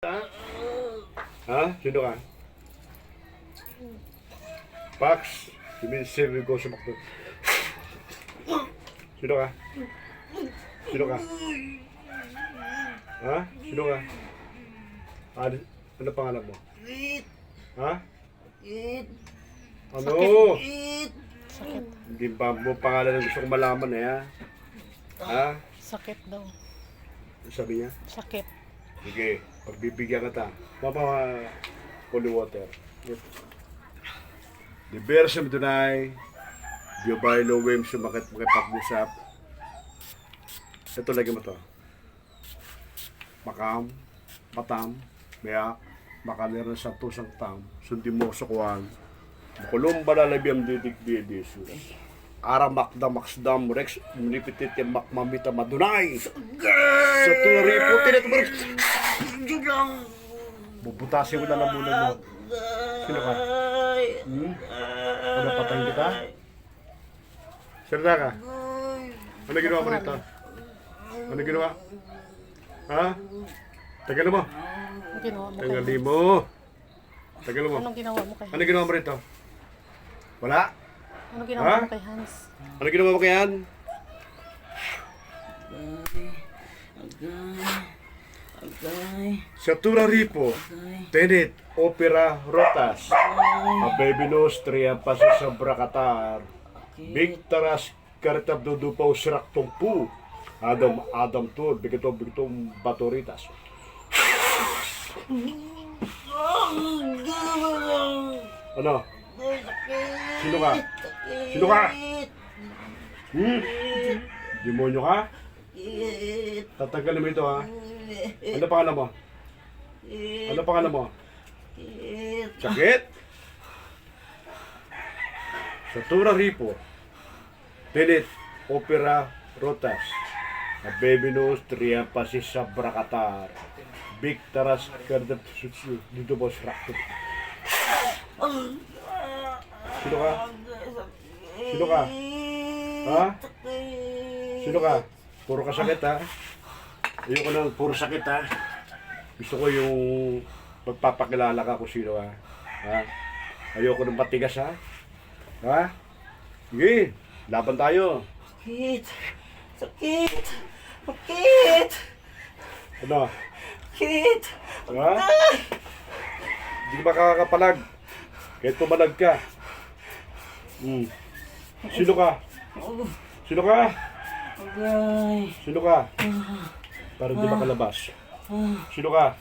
Ha? Sino ka? Pax? Sino ko sa makto? Sino ka? Sino ka? Ha? Sino ka? Ano pangalan mo? Ha? Ano? Sakit. Hindi pa mo pangalan na gusto kong malaman eh, ha? Ha? Sakit daw. Ano sabi niya? Sakit. Sige, pagbibigyan kita. Mapa holy water. Diverse mo tunay. Giovanni Wim sumakit makipag-usap. Ito lagi mo to. Makam, matam, maya, makalir na sa tusang tam, sundi mo sa kuwan. Makulong balalabiyam didig biedesus. Ara makda maksdam rex minipitit yung makmamita madunay. Sa turi po tinatubalik. Bubutasin mo na lamunan mo. Sino ka? Ano patayin kita? Sino ka? Ano ginawa mo rito? Ano ginawa? Ha? Tagal mo? Anong ginawa mo kay Tagali Hans? mo. Tagal mo. Anong ginawa mo kay Ano Hans? ginawa mo rito? Wala? Anong ginawa Ha? mo kay Hans? Ano ginawa mo kayan? Sa Turaripo, Tenet, Opera, Rotas, Baby Nostria, Paso sa Brakatar, Victoras, Karitab Dudupaw, Sirak Tumpu, Adam Tur, Bigitong Batoritas. Ano? Sino ka? Sino ka? Demonyo ka? Tatagalin mo ito, ha? Ano pangalan mo? Ano pangalan mo? Sakit? Sa Turaripo, Tenet, Opera, Rotas, Bebinos, Triampasis sa Brakatar, Victoras, Kardap, dito po sa Rakto. Sino ka? Sino ka? Ha? Sino ka? Puro ka sakit, ha? Ayoko nang puro sakit, ha? Gusto ko yung magpapakilala ka kung sino, ha? Ha? Ayoko nang patigas, ha? Ha? Sige, laban tayo. Sakit! Sakit! Sakit! Ano? Sakit! Ha? Hindi ka makakapalag. Kahit pumalag ka. Sino ka? Sino ka? Agay! Sino ka? Para hindi makalabas. Sino ka?